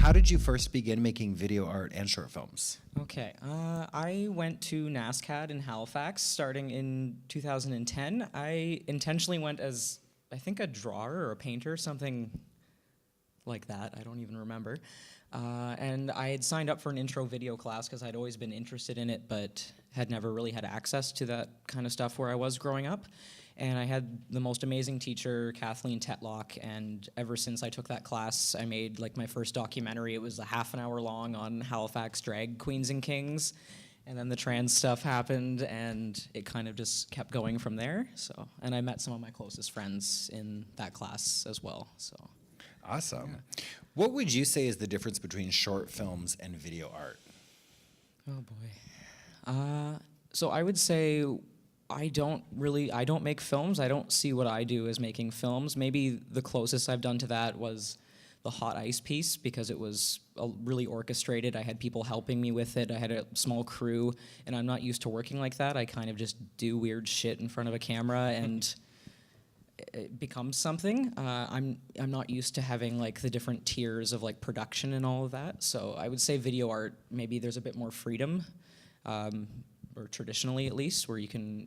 how did you first begin making video art and short films? Okay, I went to NASCAD in Halifax starting in 2010. I intentionally went as, I think, a drawer or a painter, something like that. I don't even remember. And I had signed up for an intro video class because I'd always been interested in it, but had never really had access to that kind of stuff where I was growing up. And I had the most amazing teacher, Kathleen Tetlock, and ever since I took that class, I made like my first documentary. It was a half an hour long on Halifax drag queens and kings, and then the trans stuff happened, and it kind of just kept going from there. So, and I met some of my closest friends in that class as well. So, awesome. Yeah. What would you say is the difference between short films and video art? Oh boy. So I would say, I don't make films. I don't see what I do as making films. Maybe the closest I've done to that was the Hot Ice piece, because it was really orchestrated. I had people helping me with it. I had a small crew, and I'm not used to working like that. I kind of just do weird shit in front of a camera, and it becomes something. I'm not used to having like the different tiers of like production and all of that. So I would say video art, maybe there's a bit more freedom. Or traditionally at least, where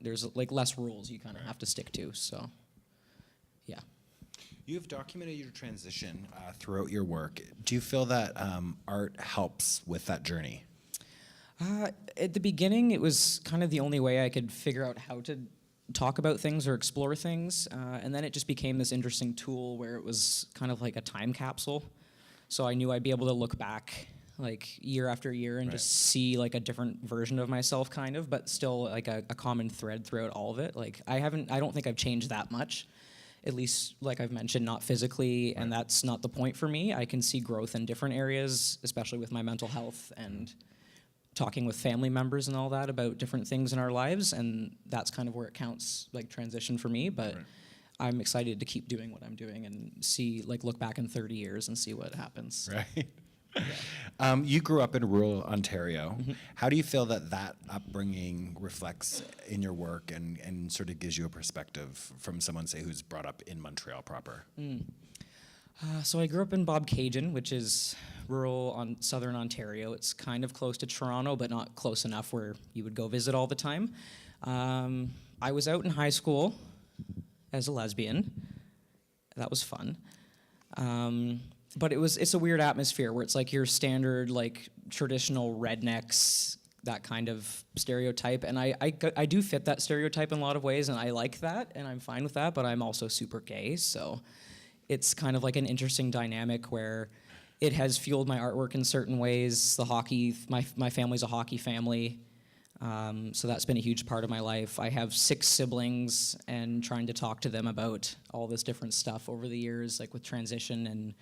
there's like less rules you kind of have to stick to, so, yeah. You've documented your transition throughout your work. Do you feel that art helps with that journey? At the beginning, it was kind of the only way I could figure out how to talk about things or explore things, and then it just became this interesting tool where it was kind of like a time capsule, so I knew I'd be able to look back like year after year and just see like a different version of myself kind of, but still like a common thread throughout all of it. Like I don't think I've changed that much, at least like I've mentioned, not physically, and that's not the point for me. I can see growth in different areas, especially with my mental health and talking with family members and all that about different things in our lives, and that's kind of where it counts, like transition for me, but I'm excited to keep doing what I'm doing and see, like look back in 30 years and see what happens. Right. Yeah. You grew up in rural Ontario. Mm-hmm. How do you feel that upbringing reflects in your work and sort of gives you a perspective from someone, say, who's brought up in Montreal proper? So I grew up in Bobcaygeon, which is rural southern Ontario. It's kind of close to Toronto, but not close enough where you would go visit all the time. I was out in high school as a lesbian. That was fun. But it's a weird atmosphere where it's like your standard like traditional rednecks, that kind of stereotype, and I do fit that stereotype in a lot of ways, and I like that, and I'm fine with that, but I'm also super gay, so it's kind of like an interesting dynamic where it has fueled my artwork in certain ways. The hockey, my family's a hockey family, so that's been a huge part of my life. I have 6 siblings, and trying to talk to them about all this different stuff over the years, like with transition and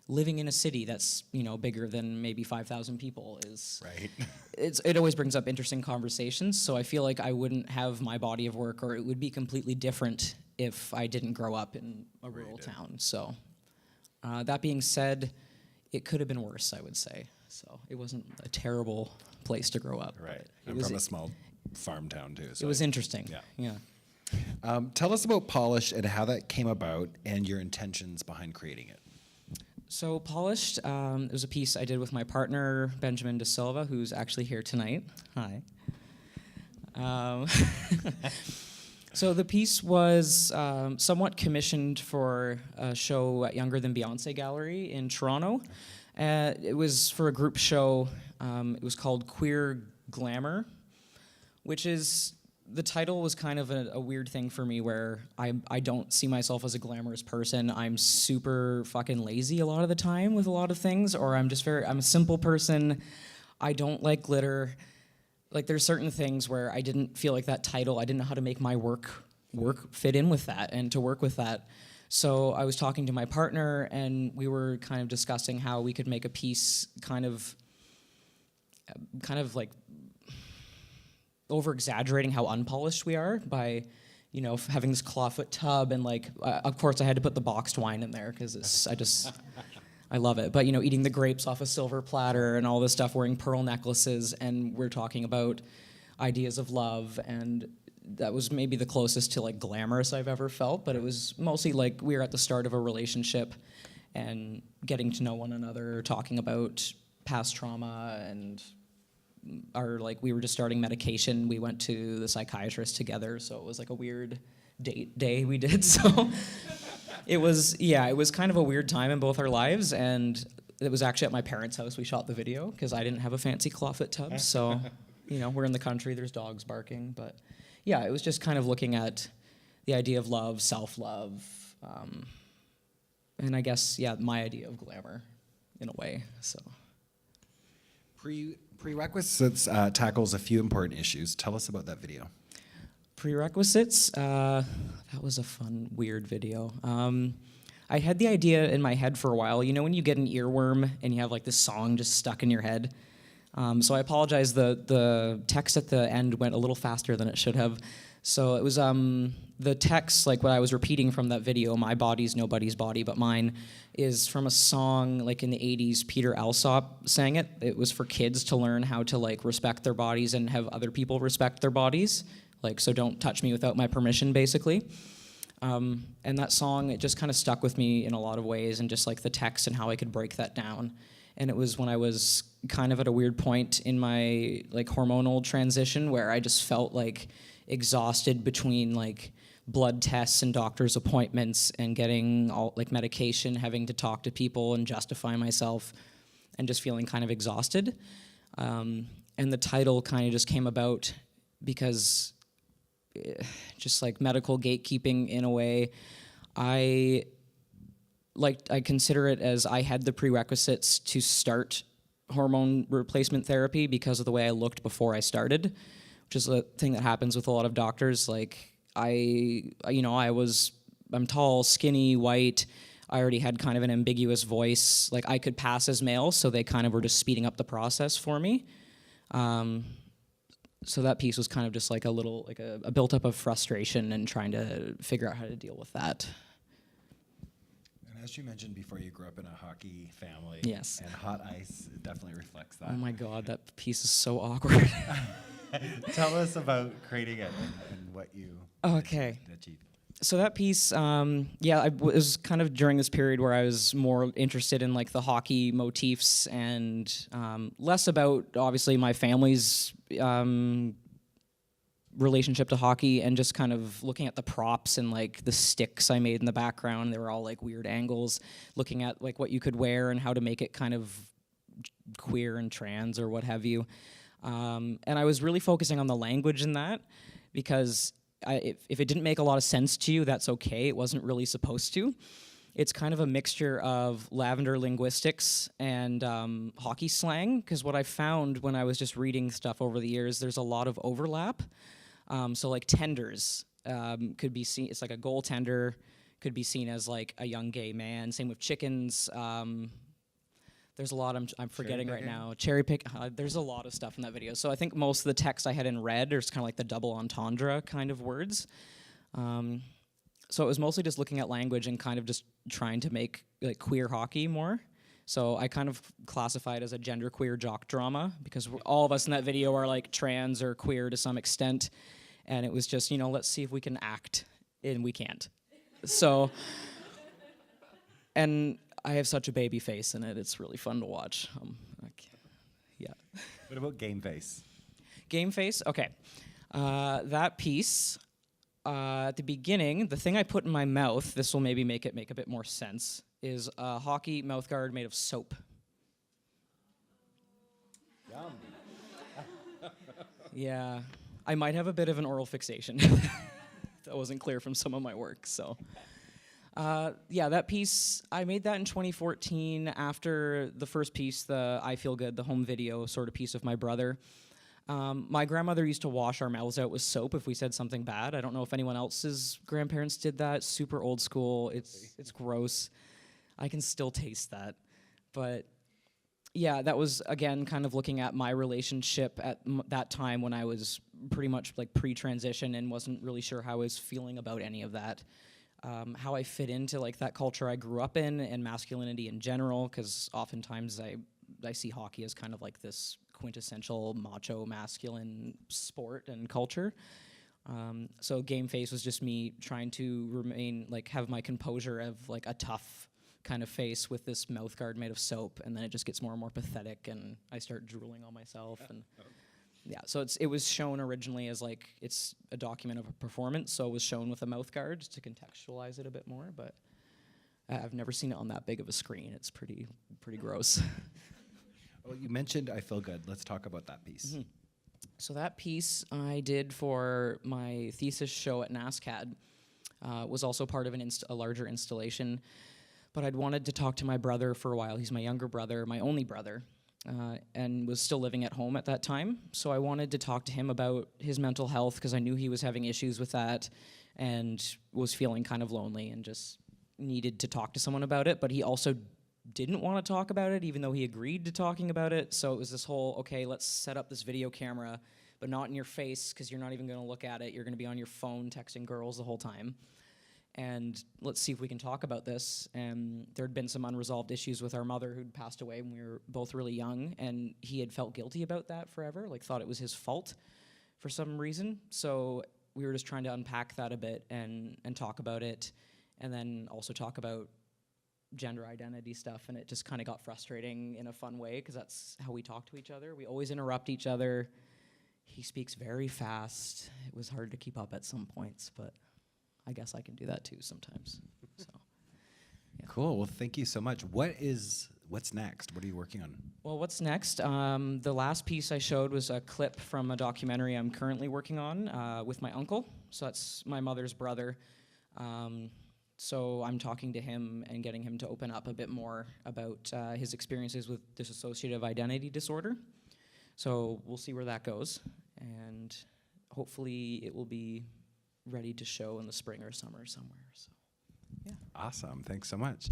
living in a city that's, bigger than maybe 5,000 people is right. It always brings up interesting conversations. So I feel like I wouldn't have my body of work, or it would be completely different if I didn't grow up in a rural town. So that being said, it could have been worse, I would say. So it wasn't a terrible place to grow up. Right. I'm from a small farm town too. So it was interesting. Yeah. Tell us about Polished and how that came about and your intentions behind creating it. So Polished, it was a piece I did with my partner, Benjamin De Silva, who's actually here tonight. Hi. So the piece was somewhat commissioned for a show at Younger Than Beyonce Gallery in Toronto. It was for a group show. It was called Queer Glamour, which is, the title was kind of a weird thing for me, where I don't see myself as a glamorous person. I'm super fucking lazy a lot of the time with a lot of things, or I'm a simple person. I don't like glitter. Like there's certain things where I didn't feel like that title, I didn't know how to make my work fit in with that and to work with that. So I was talking to my partner, and we were kind of discussing how we could make a piece kind of like over-exaggerating how unpolished we are by, having this clawfoot tub, and like, of course I had to put the boxed wine in there because I love it. But eating the grapes off a silver platter and all this stuff, wearing pearl necklaces, and we're talking about ideas of love, and that was maybe the closest to like glamorous I've ever felt. But it was mostly like we were at the start of a relationship, and getting to know one another, talking about past trauma, and we were just starting medication. We went to the psychiatrist together, so it was like a weird date day we did. So it was kind of a weird time in both our lives, and it was actually at my parents' house we shot the video because I didn't have a fancy clawfoot tub. So, we're in the country, there's dogs barking, but yeah, it was just kind of looking at the idea of love, self-love, and I guess, my idea of glamour in a way, so. Prerequisites tackles a few important issues. Tell us about that video. Prerequisites, that was a fun, weird video. I had the idea in my head for a while. You know when you get an earworm and you have like this song just stuck in your head? So I apologize, the text at the end went a little faster than it should have. So it was the text, like what I was repeating from that video, "My body's nobody's body but mine," is from a song like in the 80s, Peter Alsop sang it. It was for kids to learn how to like respect their bodies and have other people respect their bodies. Like, so don't touch me without my permission, basically. And that song, it just kind of stuck with me in a lot of ways, and just like the text and how I could break that down. And it was when I was kind of at a weird point in my like hormonal transition where I just felt like exhausted between like blood tests and doctor's appointments and getting all like medication, having to talk to people and justify myself, and just feeling kind of exhausted. And the title kind of just came about because just like medical gatekeeping in a way. I consider it as I had the prerequisites to start hormone replacement therapy because of the way I looked before I started, which is a thing that happens with a lot of doctors. Like I'm tall, skinny, white. I already had kind of an ambiguous voice. Like I could pass as male, so they kind of were just speeding up the process for me. So that piece was kind of just like a built-up of frustration and trying to figure out how to deal with that. And as you mentioned before, you grew up in a hockey family. Yes. And hot ice definitely reflects that. Oh my God, that piece is so awkward. Tell us about creating it and what you achieved. So that piece, it was kind of during this period where I was more interested in like the hockey motifs and less about obviously my family's relationship to hockey, and just kind of looking at the props and like the sticks I made in the background. They were all like weird angles, looking at like what you could wear and how to make it kind of queer and trans or what have you. And I was really focusing on the language in that because if it didn't make a lot of sense to you, that's okay. It wasn't really supposed to. It's kind of a mixture of lavender linguistics and hockey slang, because what I found when I was just reading stuff over the years, there's a lot of overlap. So like tenders could be seen, it's like a goaltender could be seen as like a young gay man. Same with chickens. There's a lot I'm forgetting right now. Cherry pick. There's a lot of stuff in that video. So I think most of the text I had in red is kind of like the double entendre kind of words. So it was mostly just looking at language and kind of just trying to make like queer hockey more. So I kind of classify it as a genderqueer jock drama because all of us in that video are like trans or queer to some extent. And it was just, let's see if we can act, and we can't. So, and I have such a baby face in it. It's really fun to watch. Yeah. What about game face? Game face? Okay. That piece, at the beginning, the thing I put in my mouth, this will maybe make it make a bit more sense, is a hockey mouth guard made of soap. Yum. Yeah. I might have a bit of an oral fixation. That wasn't clear from some of my work, so. That piece, I made that in 2014 after the first piece, the I Feel Good, the home video sort of piece of my brother. My grandmother used to wash our mouths out with soap if we said something bad. I don't know if anyone else's grandparents did that. Super old school. It's gross. I can still taste that. But yeah, that was, again, kind of looking at my relationship at that time when I was pretty much like pre-transition and wasn't really sure how I was feeling about any of that. How I fit into like that culture I grew up in and masculinity in general, because oftentimes I see hockey as kind of like this quintessential macho masculine sport and culture. So game face was just me trying to remain, like, have my composure of like a tough kind of face with this mouth guard made of soap, and then it just gets more and more pathetic, and I start drooling on myself. And yeah, so it was shown originally as like it's a document of a performance, so it was shown with a mouth guard to contextualize it a bit more. But I've never seen it on that big of a screen. It's pretty gross. Well, you mentioned I Feel Good. Let's talk about that piece. Mm-hmm. So that piece I did for my thesis show at NASCAD. Was also part of a larger installation. But I'd wanted to talk to my brother for a while. He's my younger brother, my only brother, and was still living at home at that time. So I wanted to talk to him about his mental health because I knew he was having issues with that and was feeling kind of lonely and just needed to talk to someone about it. But he also didn't want to talk about it, even though he agreed to talking about it. So it was this whole, okay, let's set up this video camera, but not in your face because you're not even going to look at it. You're going to be on your phone texting girls the whole time. And let's see if we can talk about this. And there had been some unresolved issues with our mother who'd passed away when we were both really young, and he had felt guilty about that forever, like thought it was his fault for some reason. So we were just trying to unpack that a bit and talk about it, and then also talk about gender identity stuff. And it just kind of got frustrating in a fun way because that's how we talk to each other. We always interrupt each other. He speaks very fast. It was hard to keep up at some points, but I guess I can do that too sometimes. So, yeah. Cool. Well, thank you so much. What's next? What are you working on? Well, what's next? The last piece I showed was a clip from a documentary I'm currently working on with my uncle. So that's my mother's brother. So I'm talking to him and getting him to open up a bit more about his experiences with dissociative identity disorder. So we'll see where that goes. And hopefully it will be ready to show in the spring or summer somewhere. So, yeah. Awesome. Thanks so much.